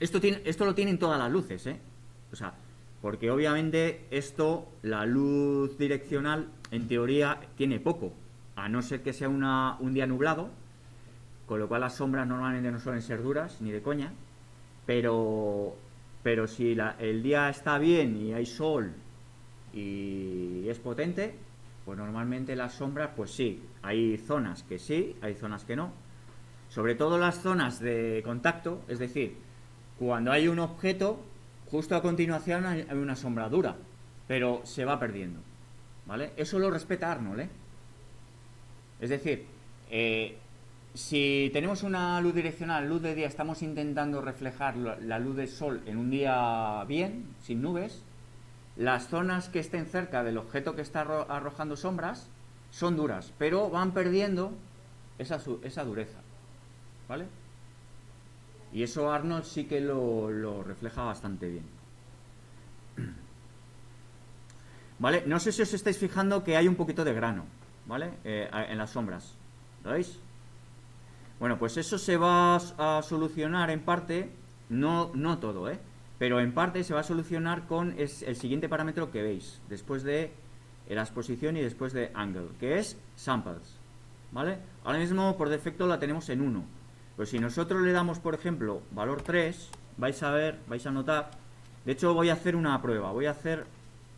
Esto lo tienen todas las luces, ¿eh? O sea, porque obviamente la luz direccional, en teoría, tiene poco, a no ser que sea un día nublado, con lo cual las sombras normalmente no suelen ser duras, ni de coña, pero, pero si el día está bien y hay sol y es potente, pues normalmente las sombras, pues sí, hay zonas que sí, hay zonas que no. Sobre todo las zonas de contacto, es decir, cuando hay un objeto, justo a continuación hay una sombra dura, pero se va perdiendo, ¿vale? Eso lo respeta Arnold, ¿eh? Es decir, si tenemos una luz direccional, luz de día, estamos intentando reflejar la luz del sol en un día bien, sin nubes, las zonas que estén cerca del objeto que está arrojando sombras son duras, pero van perdiendo esa dureza, ¿vale? Y eso Arnold sí que lo refleja bastante bien. ¿Vale? No sé si os estáis fijando que hay un poquito de grano, ¿vale? En las sombras. ¿Lo veis? Bueno, pues eso se va a solucionar en parte, no todo, ¿eh? Pero en parte se va a solucionar con el siguiente parámetro que veis, después de la exposición y después de angle, que es samples, ¿vale? Ahora mismo por defecto la tenemos en 1. Pues si nosotros le damos, por ejemplo, valor 3, vais a notar, de hecho voy a hacer una prueba, voy a hacer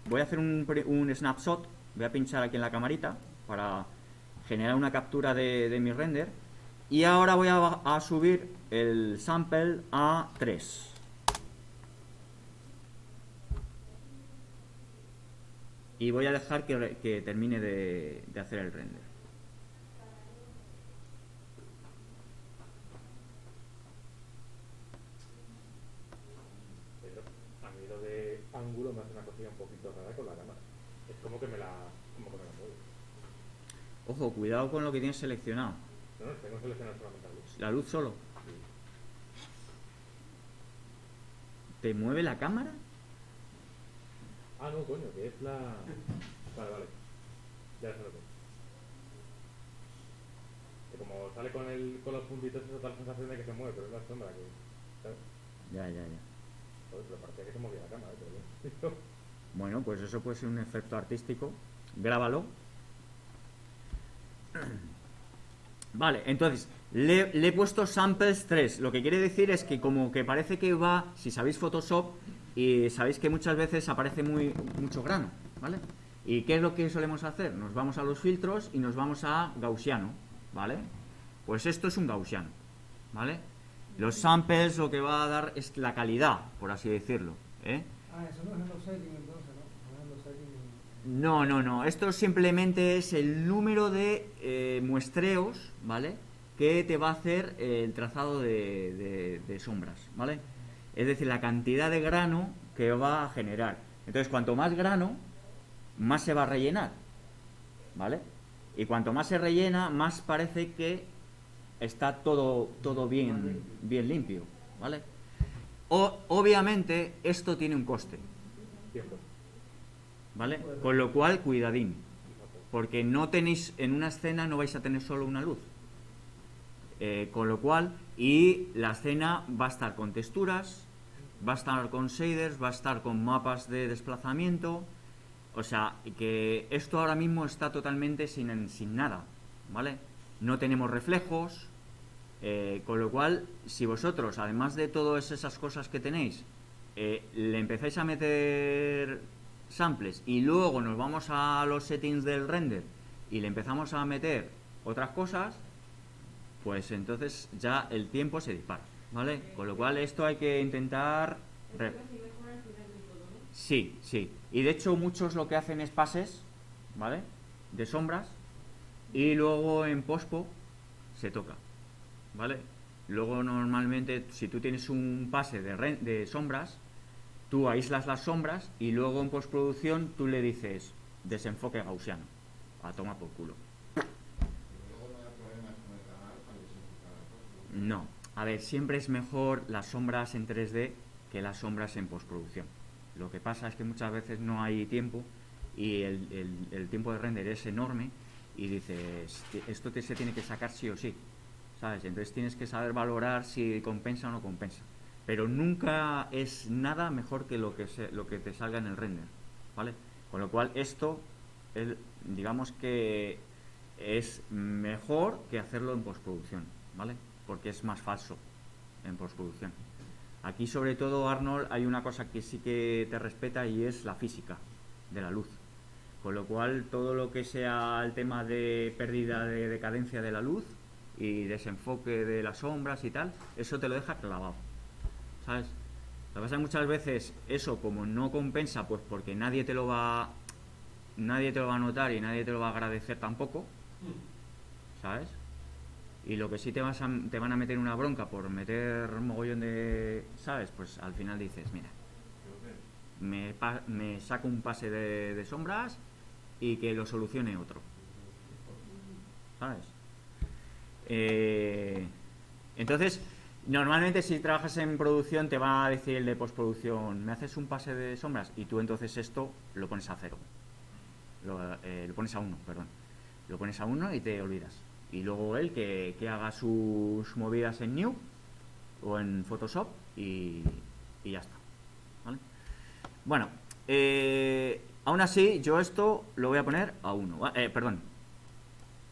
un snapshot, voy a pinchar aquí en la camarita para generar una captura de mi render, y ahora voy a subir el sample a 3. Y voy a dejar que termine de hacer el render. Pero a mí lo de ángulo me hace una cosilla un poquito rara con la cámara. Es como que me la mueve. Ojo, cuidado con lo que tienes seleccionado. No, tengo seleccionado solamente la luz. La luz solo. Sí. ¿Te mueve la cámara? Ah, no, coño, que es la... Vale. Ya sé lo que es. Que como sale con los puntitos, eso da la sensación de que se mueve, pero es la sombra que... ¿sabes? Ya. Joder, pero parecía que se movía la cámara, pero yo... Bueno, pues eso puede ser un efecto artístico. Grábalo. Vale, entonces le he puesto samples 3. Lo que quiere decir es que como que parece que va, si sabéis Photoshop, y sabéis que muchas veces aparece mucho grano, ¿vale? ¿Y qué es lo que solemos hacer? Nos vamos a los filtros y nos vamos a gaussiano, ¿vale? Pues esto es un gaussiano, ¿vale? Los samples lo que va a dar es la calidad, por así decirlo, ¿eh? Eso no es en los settings entonces, ¿no? No es en los settings. No. Esto simplemente es el número de muestreos, ¿vale? Que te va a hacer el trazado de sombras, ¿vale? Es decir, la cantidad de grano que va a generar. Entonces, cuanto más grano, más se va a rellenar, ¿vale? Y cuanto más se rellena, más parece que está todo bien limpio, ¿vale? Obviamente, esto tiene un coste, Tiempo. ¿vale? Con lo cual, cuidadín, porque no tenéis, en una escena no vais a tener solo una luz. Con lo cual, y la escena va a estar con texturas, va a estar con shaders, va a estar con mapas de desplazamiento. O sea, que esto ahora mismo está totalmente sin nada, ¿vale? No tenemos reflejos, con lo cual, si vosotros, además de todas esas cosas que tenéis, le empezáis a meter samples y luego nos vamos a los settings del render y le empezamos a meter otras cosas, pues entonces ya el tiempo se dispara, ¿vale? Con lo cual esto hay que intentar... Sí. Y de hecho muchos lo que hacen es pases, ¿vale? De sombras y luego en pospo se toca, ¿vale? Luego normalmente si tú tienes un pase de sombras, tú aíslas las sombras y luego en postproducción tú le dices desenfoque gaussiano, a tomar por culo. No, a ver, siempre es mejor las sombras en 3D que las sombras en postproducción. Lo que pasa es que muchas veces no hay tiempo y el tiempo de render es enorme y dices, esto se tiene que sacar sí o sí, ¿sabes? Entonces tienes que saber valorar si compensa o no compensa. pero nunca es nada mejor que lo que te salga en el render, ¿vale? Con lo cual esto, digamos que es mejor que hacerlo en postproducción, ¿vale? Porque es más falso en postproducción. Aquí sobre todo, Arnold, hay una cosa que sí que te respeta y es la física de la luz. Con lo cual todo lo que sea el tema de pérdida de decadencia de la luz y desenfoque de las sombras y tal, eso te lo deja clavado, ¿sabes? Lo que pasa es que muchas veces eso como no compensa, pues porque nadie te lo va a notar y nadie te lo va a agradecer tampoco, ¿sabes? Y lo que sí te van a meter una bronca por meter un mogollón de, ¿sabes? Pues al final dices, mira, me saco un pase de sombras y que lo solucione otro, ¿sabes? Entonces, normalmente si trabajas en producción te va a decir el de postproducción, me haces un pase de sombras, y tú entonces esto lo pones a 0, lo pones a 1, perdón, lo pones a 1 y te olvidas, y luego él que haga sus movidas en New o en Photoshop y ya está, ¿vale? Bueno, aún así yo esto lo voy a poner a 1, perdón,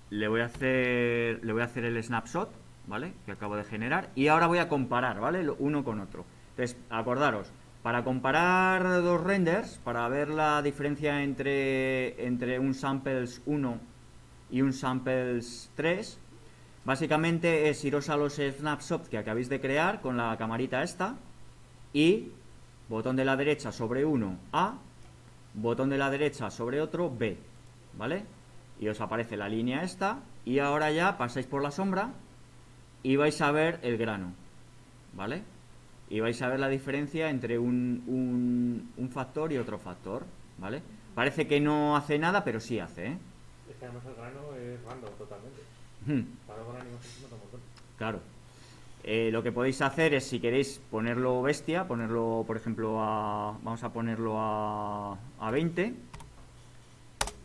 le voy a hacer el snapshot, ¿vale? Que acabo de generar, y ahora voy a comparar, ¿vale? Uno con otro. Entonces, acordaros, para comparar dos renders, para ver la diferencia entre un samples 1 y un samples 3, básicamente es iros a los snapshots que acabéis de crear con la camarita esta y botón de la derecha sobre uno A, botón de la derecha sobre otro B, ¿vale? Y os aparece la línea esta y ahora ya pasáis por la sombra y vais a ver el grano, ¿vale? Y vais a ver la diferencia entre un factor y otro factor, ¿vale? Parece que no hace nada, pero sí hace, ¿eh? Es que además el grano es random totalmente. Para una animación se nota un montón. Claro. Lo que podéis hacer es, si queréis ponerlo bestia, ponerlo, por ejemplo, vamos a ponerlo a 20,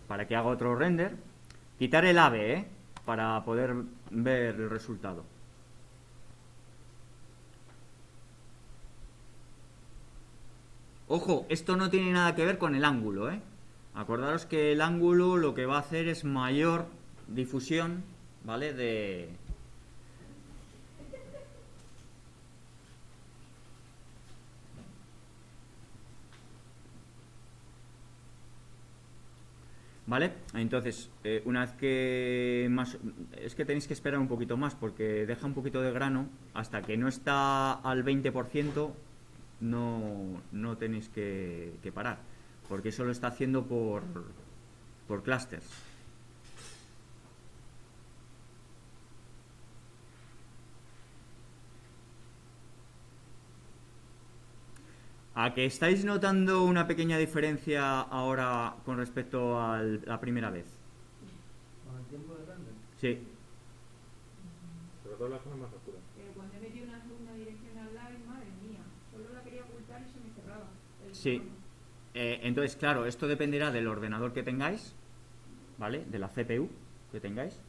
para que haga otro render. Quitar el AVE, para poder ver el resultado. Ojo, esto no tiene nada que ver con el ángulo, ¿eh? Acordaros que el ángulo lo que va a hacer es mayor difusión, ¿vale? ¿Vale? Entonces, una vez que es que tenéis que esperar un poquito más porque deja un poquito de grano. Hasta que no está al 20%, no tenéis que parar, porque eso lo está haciendo por clusters. ¿A que estáis notando una pequeña diferencia ahora con respecto a la primera vez? ¿Con el tiempo de render? Sí. Sobre todo en las zonas más oscuras. Pero cuando he metido una segunda dirección al live, madre mía, solo la quería ocultar y se me cerraba. Sí. Entonces, claro, esto dependerá del ordenador que tengáis, ¿vale? De la CPU que tengáis,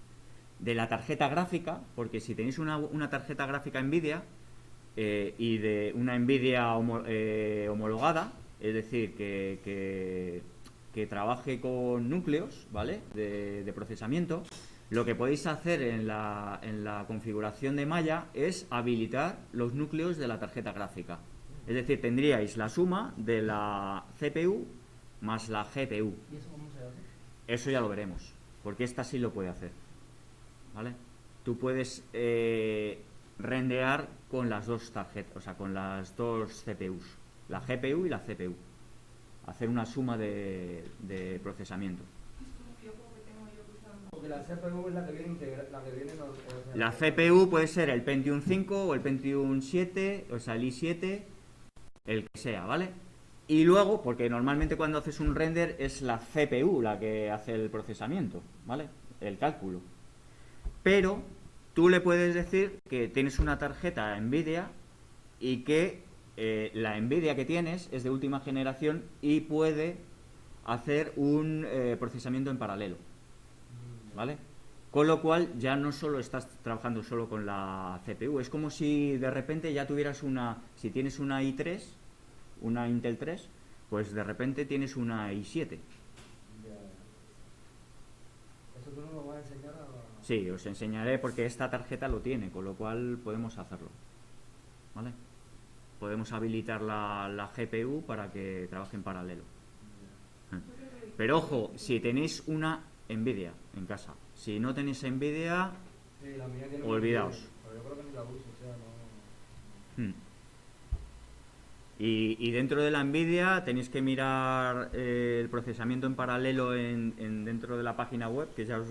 de la tarjeta gráfica, porque si tenéis una tarjeta gráfica NVIDIA y de una NVIDIA homologada, es decir, que trabaje con núcleos, ¿vale? De procesamiento, lo que podéis hacer en la configuración de malla es habilitar los núcleos de la tarjeta gráfica. Es decir, tendríais la suma de la CPU más la GPU. ¿Y eso cómo se hace? Eso ya lo veremos, porque esta sí lo puede hacer, ¿vale? Tú puedes rendear con las dos tarjetas, o sea, con las dos CPUs, la GPU y la CPU. Hacer una suma de procesamiento. Porque la CPU es la que viene la que viene en los La CPU puede ser el Pentium 5 o el Pentium 7, o sea, el i7, el que sea, ¿vale? Y luego, porque normalmente cuando haces un render es la CPU la que hace el procesamiento, ¿vale? El cálculo. Pero tú le puedes decir que tienes una tarjeta NVIDIA y que la NVIDIA que tienes es de última generación y puede hacer un procesamiento en paralelo, ¿vale? Con lo cual ya no solo estás trabajando solo con la CPU, es como si de repente ya tuvieras si tienes una i3, una Intel 3, pues de repente tienes una i7. Ya. ¿Eso tú no lo vas a enseñar a...? Sí, os enseñaré porque esta tarjeta lo tiene, con lo cual podemos hacerlo. ¿Vale? Podemos habilitar la GPU para que trabaje en paralelo. Pero ojo, si tenéis una Nvidia en casa, si no tenéis Nvidia, Sí, la mía tiene olvidaos. un vídeo, pero yo creo que ni la uso, o sea, no... Y dentro de la Nvidia tenéis que mirar el procesamiento en paralelo dentro de la página web, que os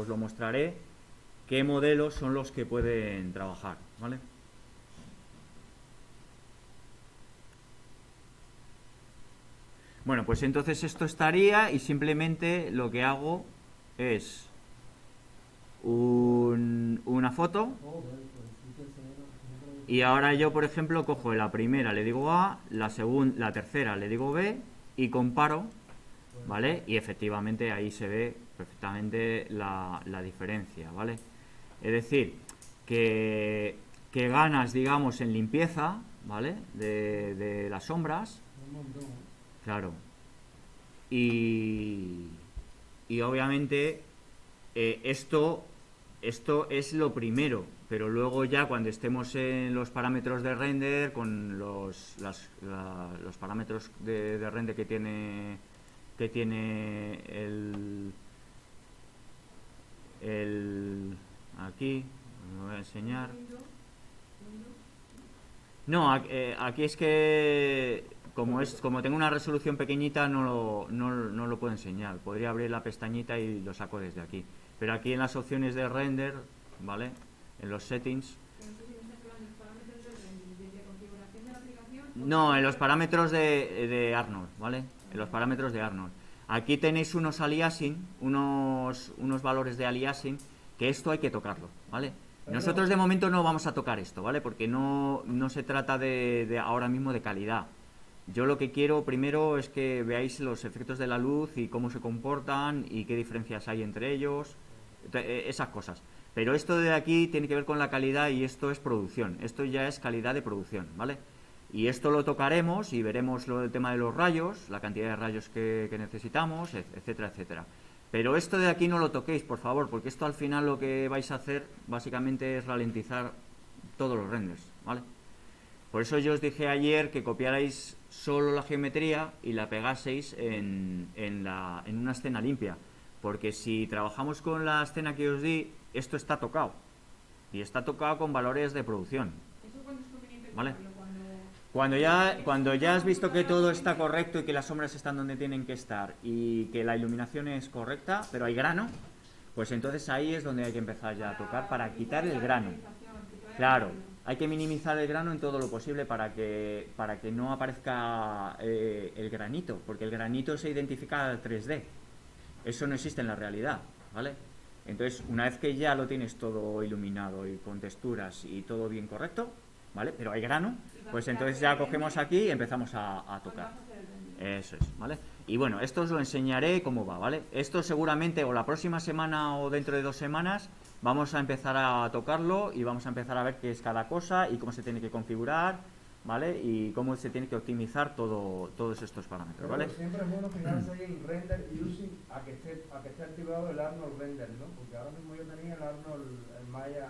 lo mostraré, qué modelos son los que pueden trabajar, ¿vale? Bueno, pues entonces esto estaría y simplemente lo que hago es una foto. Joder, pues sí que se... Y ahora yo, por ejemplo, cojo la primera, le digo A, la tercera le digo B y comparo, ¿vale? Y efectivamente ahí se ve perfectamente la diferencia, ¿vale? Es decir, que ganas, digamos, en limpieza, ¿vale? De las sombras, Un montón, ¿eh? claro. Y obviamente esto es lo primero, pero luego ya cuando estemos en los parámetros de render, con los parámetros de render que tiene aquí, me voy a enseñar. No, aquí es que como tengo una resolución pequeñita no lo puedo enseñar. Podría abrir la pestañita y lo saco desde aquí. Pero aquí en las opciones de render, ¿vale? En los settings. No, en los parámetros de Arnold, ¿vale? En los parámetros de Arnold. Aquí tenéis unos aliasing, unos valores de aliasing, que esto hay que tocarlo, ¿vale? Nosotros de momento no vamos a tocar esto, ¿vale? Porque no se trata de ahora mismo de calidad. Yo lo que quiero primero es que veáis los efectos de la luz y cómo se comportan y qué diferencias hay entre ellos, esas cosas. Pero esto de aquí tiene que ver con la calidad y esto es producción, esto ya es calidad de producción, ¿vale? Y esto lo tocaremos y veremos el tema de los rayos, la cantidad de rayos que necesitamos, etcétera, etcétera. Pero esto de aquí no lo toquéis, por favor, porque esto al final lo que vais a hacer básicamente es ralentizar todos los renders, ¿vale? Por eso yo os dije ayer que copiarais solo la geometría y la pegaseis en una escena limpia. Porque si trabajamos con la escena que os di, esto está tocado. Y está tocado con valores de producción. ¿Eso cuándo es conveniente? ¿Vale? Cuando Cuando ya has visto que todo está correcto y que las sombras están donde tienen que estar y que la iluminación es correcta, pero hay grano, pues entonces ahí es donde hay que empezar ya a tocar para quitar el grano. Claro, hay que minimizar el grano en todo lo posible para que no aparezca el granito, porque el granito se identifica al 3D. Eso no existe en la realidad, ¿vale? Entonces, una vez que ya lo tienes todo iluminado y con texturas y todo bien correcto, ¿vale? Pero hay grano, pues entonces ya cogemos aquí y empezamos a tocar. Eso es, ¿vale? Y bueno, esto os lo enseñaré cómo va, ¿vale? Esto seguramente o la próxima semana o dentro de 2 semanas vamos a empezar a tocarlo y vamos a empezar a ver qué es cada cosa y cómo se tiene que configurar, ¿vale? Y cómo se tiene que optimizar todos estos parámetros, ¿vale? Pero siempre es bueno fijarse ahí en render using a que esté activado el Arnold render, ¿no? Porque ahora mismo yo tenía el Arnold de Maya.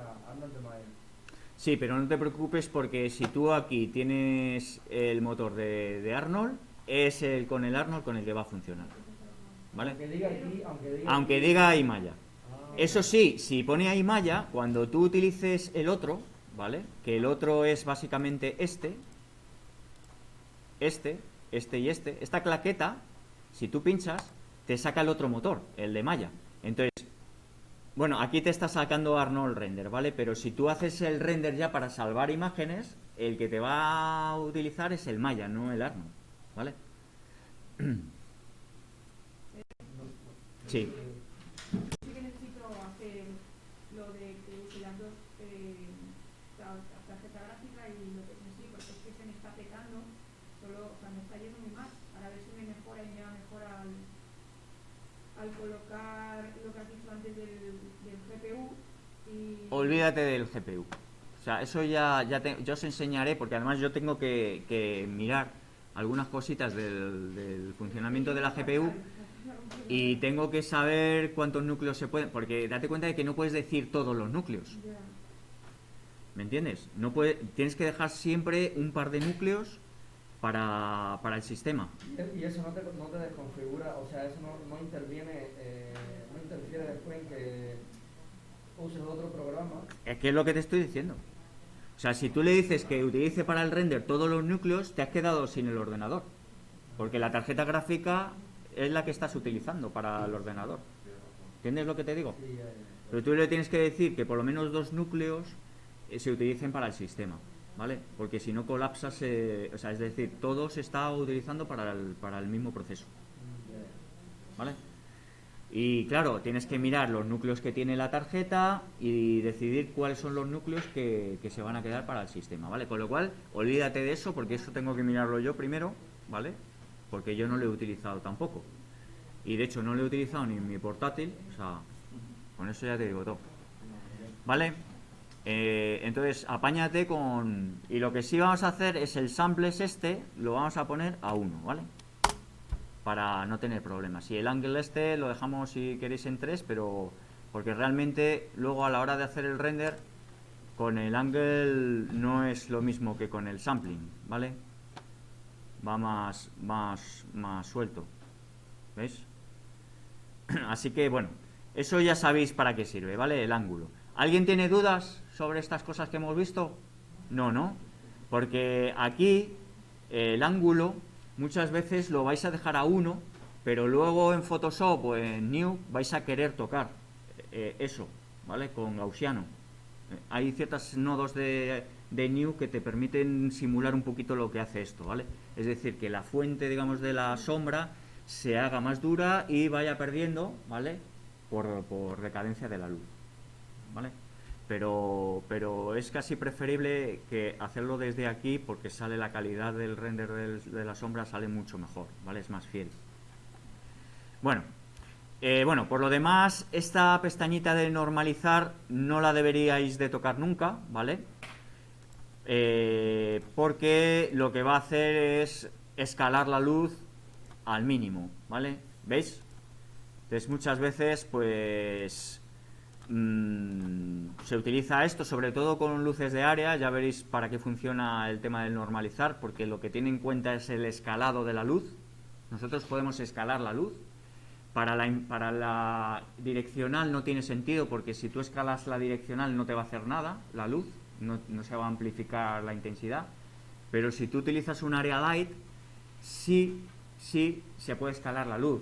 Sí, pero no te preocupes porque si tú aquí tienes el motor de Arnold, es con el Arnold con el que va a funcionar, ¿vale? Aunque diga iMaya. Eso sí, si pone iMaya, cuando tú utilices el otro, ¿vale? Que el otro es básicamente este y esta claqueta, si tú pinchas, te saca el otro motor, el de Maya. Entonces, bueno, aquí te está sacando Arnold Render, ¿vale? Pero si tú haces el render ya para salvar imágenes, el que te va a utilizar es el Maya, no el Arnold, ¿vale? Sí. Sí que necesito hacer lo de que use las dos tarjeta gráfica y lo que es en sí, porque es que se me está petando, o sea, me está yendo muy mal. Para ver si me mejora y me va mejor al al colocar lo que has dicho antes del GPU y... Olvídate del GPU. O sea, eso yo os enseñaré, porque además yo tengo que mirar algunas cositas del funcionamiento de la GPU y tengo que saber cuántos núcleos se pueden, porque date cuenta de que no puedes decir todos los núcleos. Ya. ¿Me entiendes? Tienes que dejar siempre un par de núcleos para el sistema. Y eso no te desconfigura, o sea, eso no interviene, no interfiere después en que uses otro programa. Es que es lo que te estoy diciendo. O sea, si tú le dices que utilice para el render todos los núcleos, te has quedado sin el ordenador. Porque la tarjeta gráfica es la que estás utilizando para el ordenador. ¿Entiendes lo que te digo? Sí, Pero tú le tienes que decir que por lo menos 2 núcleos se utilicen para el sistema, ¿vale? Porque si no colapsas, o sea, es decir, todo se está utilizando para el mismo proceso, ¿vale? Y claro, tienes que mirar los núcleos que tiene la tarjeta y decidir cuáles son los núcleos que se van a quedar para el sistema, ¿vale? Con lo cual, olvídate de eso, porque eso tengo que mirarlo yo primero, ¿vale? Porque yo no lo he utilizado tampoco. Y de hecho no lo he utilizado ni en mi portátil, o sea, con eso ya te digo todo, ¿vale? Entonces, apáñate con... Y lo que sí vamos a hacer es el samples lo vamos a poner a 1, ¿vale? Para no tener problemas. Y el angle lo dejamos, si queréis, en 3, pero... Porque realmente, luego a la hora de hacer el render, con el angle no es lo mismo que con el sampling, ¿vale? Va más suelto. ¿Veis? Así que, bueno, eso ya sabéis para qué sirve, ¿vale? El ángulo. ¿Alguien tiene dudas sobre estas cosas que hemos visto? No. Porque aquí el ángulo muchas veces lo vais a dejar a 1, pero luego en Photoshop o en New vais a querer tocar eso, ¿vale? Con gaussiano. Hay ciertos nodos de New que te permiten simular un poquito lo que hace esto, ¿vale? Es decir, que la fuente, digamos, de la sombra se haga más dura y vaya perdiendo, ¿vale? Por decadencia de la luz, ¿vale? Pero es casi preferible que hacerlo desde aquí, porque sale la calidad del render de la sombra sale mucho mejor, ¿vale? Es más fiel. Bueno, por lo demás, esta pestañita de normalizar no la deberíais de tocar nunca, ¿vale? Porque lo que va a hacer es escalar la luz al mínimo, ¿vale? ¿Veis? Entonces muchas veces pues se utiliza esto sobre todo con luces de área. Ya veréis para qué funciona el tema del normalizar, porque lo que tiene en cuenta es el escalado de la luz. Nosotros podemos escalar la luz. Para la direccional no tiene sentido, porque si tú escalas la direccional no te va a hacer nada la luz, no se va a amplificar la intensidad. Pero si tú utilizas un area light, sí se puede escalar la luz,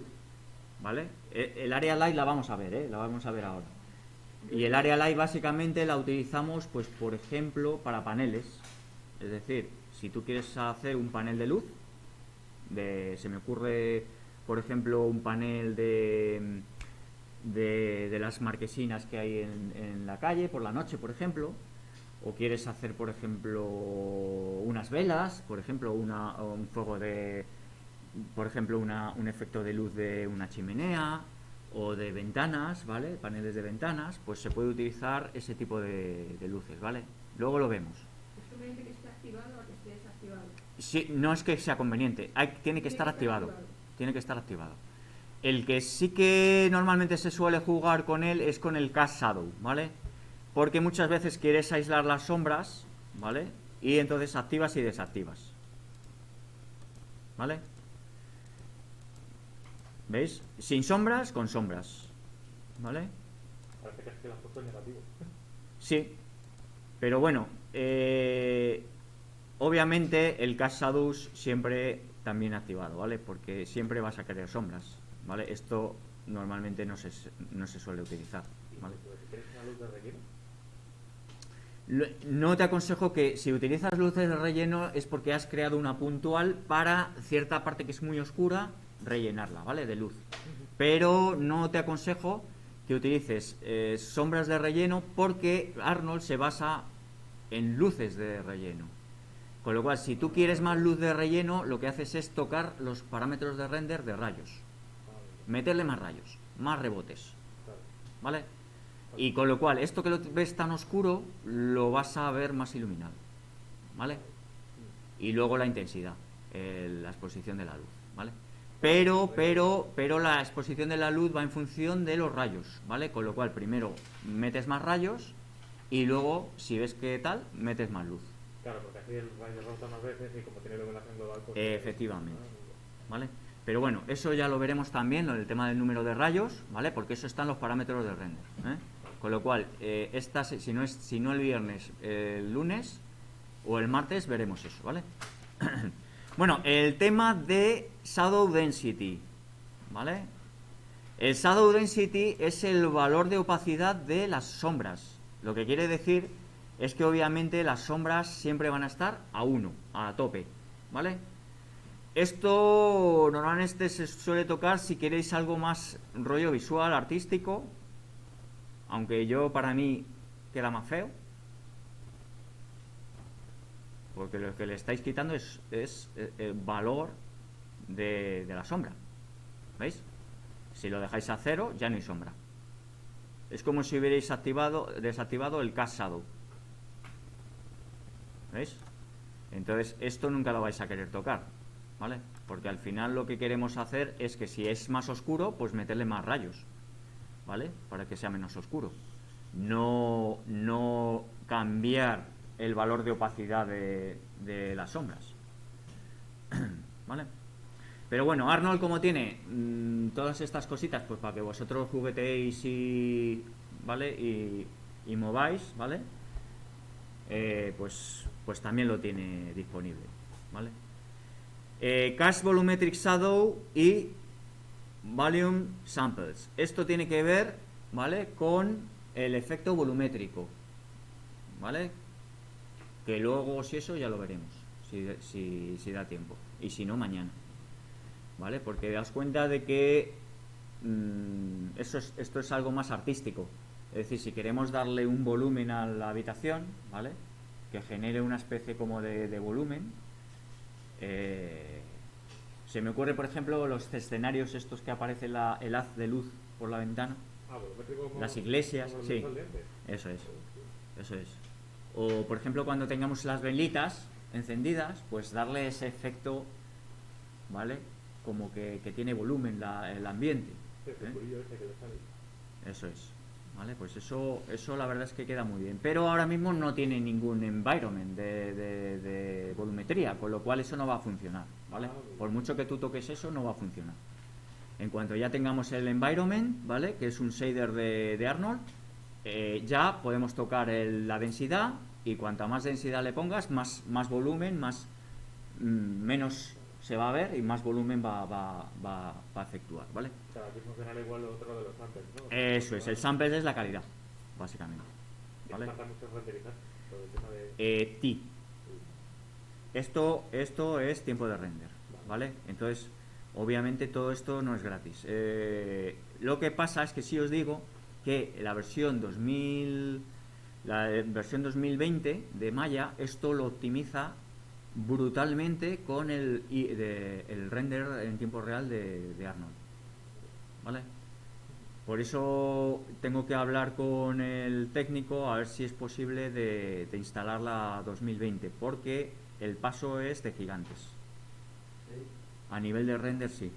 ¿vale? El area light la vamos a ver, la vamos a ver ahora. Y el area light básicamente la utilizamos, pues por ejemplo, para paneles. Es decir, si tú quieres hacer un panel de luz, se me ocurre, por ejemplo, un panel de las marquesinas que hay en la calle por la noche, por ejemplo, o quieres hacer, por ejemplo, unas velas, por ejemplo, un fuego de... Por ejemplo, un efecto de luz de una chimenea o de ventanas, ¿vale? Paneles de ventanas, pues se puede utilizar ese tipo de luces, ¿vale? Luego lo vemos. ¿Es conveniente que esté activado o que esté desactivado? Sí, no es que sea conveniente, tiene que estar activado. Tiene que estar activado. El que sí que normalmente se suele jugar con él es con el Cast Shadow, ¿vale? Porque muchas veces quieres aislar las sombras, ¿vale? Y entonces activas y desactivas, ¿vale? ¿Veis? Sin sombras, con sombras, ¿vale? Parece que es que la foto es negativo. Sí, pero bueno, obviamente el Cast Shadows siempre también activado, ¿vale? Porque siempre vas a querer sombras, ¿vale? Esto normalmente no se suele utilizar, ¿vale? ¿Y quieres una luz de relleno? No te aconsejo que si utilizas luces de relleno es porque has creado una puntual para cierta parte que es muy oscura, rellenarla, ¿vale? De luz. Pero no te aconsejo que utilices sombras de relleno, porque Arnold se basa en luces de relleno. Con lo cual, si tú quieres más luz de relleno, lo que haces es tocar los parámetros de render de rayos. Meterle más rayos, más rebotes, Claro. ¿vale? Y con lo cual, esto que lo ves tan oscuro, lo vas a ver más iluminado, ¿vale? Y luego la intensidad, la exposición de la luz, ¿vale? Pero la exposición de la luz va en función de los rayos, ¿vale? Con lo cual, primero metes más rayos y luego, si ves que tal, metes más luz. Claro, porque así el rayo rota más veces y como tiene iluminación global, pues... Efectivamente. Ah, ¿Vale? Pero bueno, eso ya lo veremos también, el tema del número de rayos, ¿vale? Porque eso está en los parámetros del render, ¿eh? Con lo cual, si no el viernes, el lunes o el martes veremos eso, ¿vale? Bueno, el tema de Shadow Density, ¿vale? El Shadow Density es el valor de opacidad de las sombras. Lo que quiere decir es que obviamente las sombras siempre van a estar a 1, a tope, ¿vale? Esto normalmente se suele tocar si queréis algo más rollo visual, artístico, aunque para mí queda más feo, porque lo que le estáis quitando es el valor de la sombra, ¿veis? Si lo dejáis a 0 ya no hay sombra. Es como si hubierais desactivado el Cast Shadow, ¿veis? Entonces esto nunca lo vais a querer tocar, ¿vale? Porque al final lo que queremos hacer es que si es más oscuro, pues meterle más rayos, ¿vale? Para que sea menos oscuro. No cambiar el valor de opacidad de las sombras, ¿vale? Pero bueno, Arnold, como tiene todas estas cositas, pues para que vosotros jugueteéis y, ¿vale? Y mováis, ¿vale? Pues también lo tiene disponible, ¿vale? Cast Volumetric Shadow y Volume Samples. Esto tiene que ver, ¿vale? Con el efecto volumétrico, ¿vale? Que luego, si eso, ya lo veremos, si da tiempo. Y si no, mañana, ¿vale? Porque daos cuenta de que esto es algo más artístico. Es decir, si queremos darle un volumen a la habitación, ¿vale? Que genere una especie como de volumen. Se me ocurre, por ejemplo, los escenarios estos que aparece el haz de luz por la ventana. volumétrico como... Las iglesias, como el sí. sol diente. Eso es. O, por ejemplo, cuando tengamos las velitas encendidas, pues darle ese efecto, ¿vale? Como que tiene volumen el ambiente. Sí, el curillo ese que le sale. Eso es. ¿Vale? Pues eso la verdad es que queda muy bien. Pero ahora mismo no tiene ningún environment de volumetría, con lo cual eso no va a funcionar, ¿vale? Por mucho que tú toques eso, no va a funcionar. En cuanto ya tengamos el environment, ¿vale? Que es un shader de Arnold, ya podemos tocar la densidad, y cuanta más densidad le pongas, más volumen, menos se va a ver y más volumen va a efectuar, ¿vale? O sea, aquí funcionará igual lo otro de los samples, ¿no? Eso es, el sample es la calidad, básicamente, ¿vale? ¿Tarda mucho en renderizar? Todo el tema de... T. Esto es tiempo de render, ¿vale? Entonces, obviamente todo esto no es gratis. Lo que pasa es que sí os digo que la versión 2020 de Maya, esto lo optimiza brutalmente con el render en tiempo real de Arnold, ¿vale? Por eso tengo que hablar con el técnico a ver si es posible de instalar la 2020, porque el paso es de gigantes. Sí. A nivel de render, sí.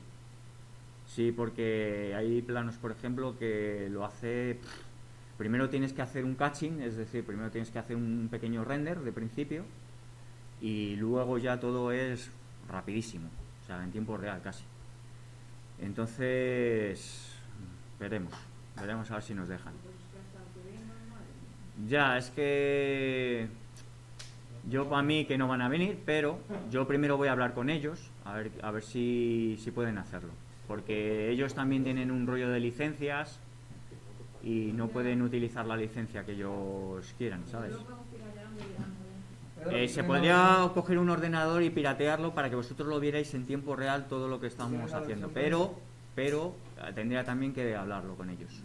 Sí, porque hay planos, por ejemplo, que lo hace... Primero tienes que hacer un caching, es decir, primero tienes que hacer un pequeño render de principio, y luego ya todo es rapidísimo, o sea, en tiempo real casi. Entonces, veremos a ver si nos dejan. Ya, es que yo para mí que no van a venir, pero yo primero voy a hablar con ellos, a ver si pueden hacerlo, porque ellos también tienen un rollo de licencias y no pueden utilizar la licencia que ellos quieran, ¿sabes? Se podría coger un ordenador y piratearlo para que vosotros lo vierais en tiempo real todo lo que estamos haciendo, pero tendría también que hablarlo con ellos.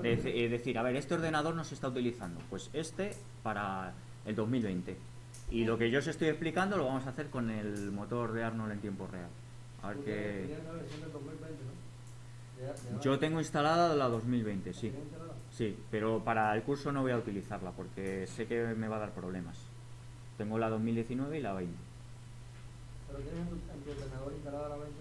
Decir, a ver, este ordenador no se está utilizando, pues para el 2020. Y lo que yo os estoy explicando lo vamos a hacer con el motor de Arnold en tiempo real. A ver qué... Yo tengo instalada la 2020, sí. ¿Tienes instalada? Sí, pero para el curso no voy a utilizarla porque sé que me va a dar problemas. Tengo la 2019 y la 20. ¿Pero tienes en tu ordenador instalada la 20?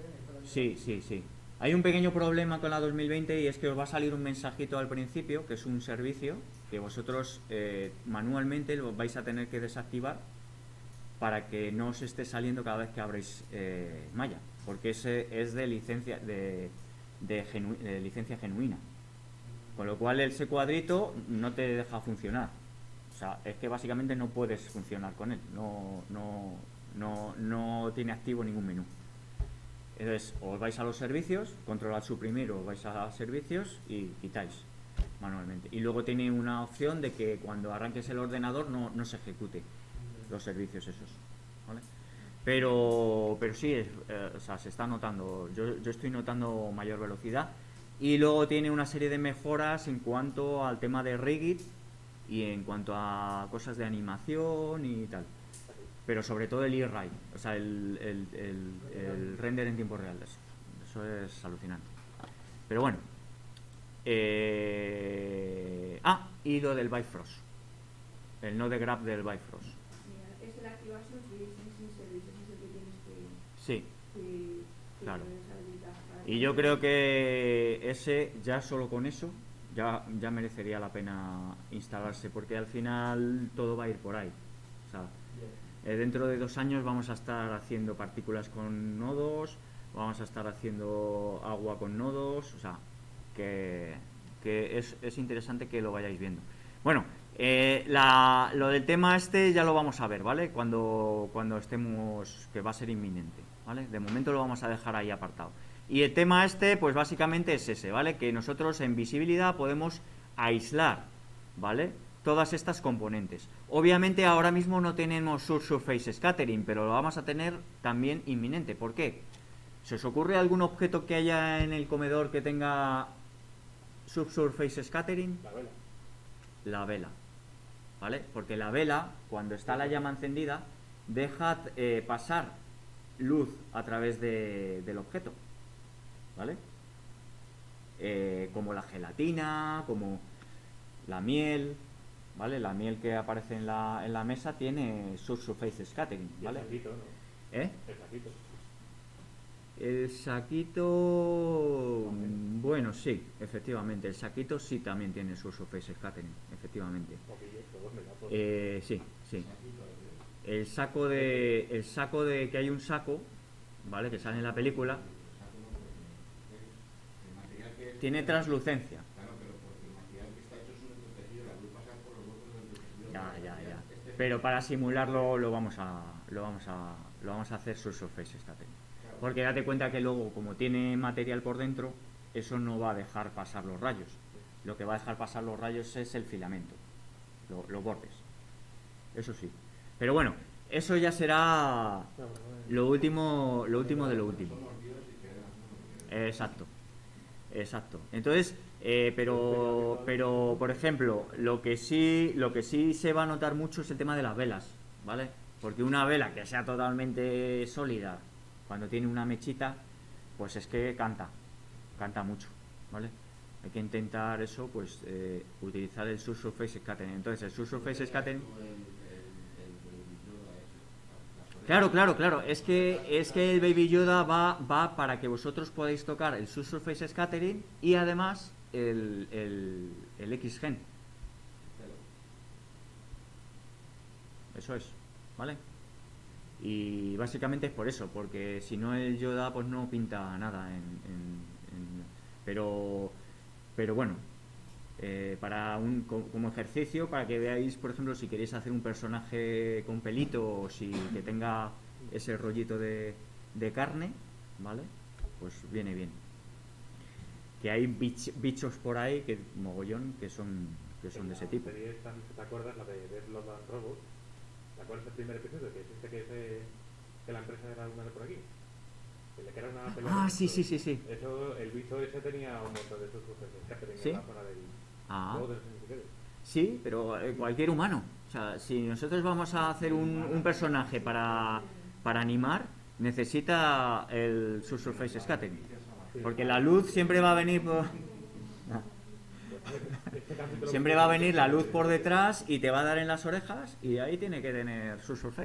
Sí, sí, sí. Hay un pequeño problema con la 2020 y es que os va a salir un mensajito al principio, que es un servicio que vosotros manualmente lo vais a tener que desactivar para que no os esté saliendo cada vez que abréis Maya, porque ese es de licencia de licencia genuina. Con lo cual ese cuadrito no te deja funcionar. O sea, es que básicamente no puedes funcionar con él. No tiene activo ningún menú. Entonces, os vais a los servicios, controlad suprimir, os vais a servicios y quitáis manualmente. Y luego tiene una opción de que cuando arranques el ordenador no se ejecute los servicios esos, ¿vale? Pero sí, o sea, se está notando. Yo estoy notando mayor velocidad. Y luego tiene una serie de mejoras en cuanto al tema de Rigid y en cuanto a cosas de animación y tal. Pero sobre todo el E-Ray, o sea, el render en tiempo real. Eso es alucinante. Pero bueno. Y lo del Bifrost. El node grab del Bifrost. Mira, es el activation sin servicios, es el que tienes Sí, que claro. deshabilitar para Y yo creo que ese, ya solo con eso, ya merecería la pena instalarse, porque al final todo va a ir por ahí. O sea, dentro de 2 años vamos a estar haciendo partículas con nodos, vamos a estar haciendo agua con nodos, o sea, que es interesante que lo vayáis viendo. Bueno, lo del tema este ya lo vamos a ver, ¿vale? Cuando estemos, que va a ser inminente, ¿vale? De momento lo vamos a dejar ahí apartado. Y el tema este, pues básicamente es ese, ¿vale? Que nosotros en visibilidad podemos aislar, ¿vale? Todas estas componentes. Obviamente ahora mismo no tenemos subsurface scattering, pero lo vamos a tener también inminente. ¿Por qué? ¿Se os ocurre algún objeto que haya en el comedor que tenga subsurface scattering? La vela. La vela, ¿vale? Porque la vela, cuando está la llama encendida, deja pasar luz a través del objeto, ¿vale? Como la gelatina, como la miel, ¿vale? La miel que aparece en la mesa tiene subsurface scattering, ¿vale? El saquito, ¿no? ¿Eh? El saquito. El saquito, bueno, sí, efectivamente, el saquito sí también tiene subsurface scattering, efectivamente. Sí, sí. El saco de que hay un saco, ¿vale? Que sale en la película, tiene translucencia. Ya. Pero para simularlo lo vamos a hacer subsurface scattering. Porque date cuenta que luego, como tiene material por dentro, eso no va a dejar pasar los rayos. Lo que va a dejar pasar los rayos es el filamento, los bordes. Eso sí. Pero bueno, eso ya será lo último de lo último. Exacto. Entonces, pero por ejemplo, lo que sí se va a notar mucho es el tema de las velas, ¿vale? Porque una vela que sea totalmente sólida, cuando tiene una mechita, pues es que canta mucho, ¿vale? Hay que intentar eso, pues utilizar el subsurface scattering. Entonces el subsurface scattering, claro, es que el Baby Yoda va para que vosotros podáis tocar el subsurface scattering y además el X-Gen. Eso es, ¿vale? Y básicamente es por eso, porque si no el Yoda pues no pinta nada pero bueno, como ejercicio, para que veáis, por ejemplo, si queréis hacer un personaje con pelito o si que tenga ese rollito de carne, ¿vale? Pues viene bien. Que hay bichos por ahí, que mogollón, que son de ese tipo. ¿Te acuerdas la de Death Love and Robots? ¿Te acuerdas del primer episodio? Que la empresa era una de por aquí. Que era una pelea. Sí. Eso, el bicho ese tenía un montón de subsurfaces scattering ¿Sí? en la zona del. Sí, pero cualquier humano. O sea, si nosotros vamos a hacer un personaje para animar, necesita el subsurface scattering. Porque la luz siempre va a venir por... Este capítulo- Siempre va a venir la luz por detrás y te va a dar en las orejas y ahí tiene que tener su surface.